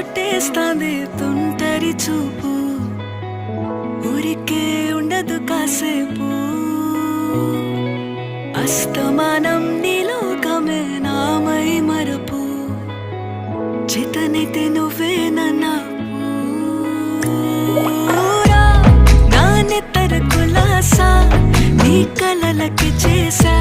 చుట్టేస్తాంది తుంటరి చూపు, ఊరికే ఉండదు కాసేపు. అస్తమానం నీలోకమే నామై మరపు, చేతనైతే నువ్వే నా నెత్తర కులాసా నీ కలలకి చేశా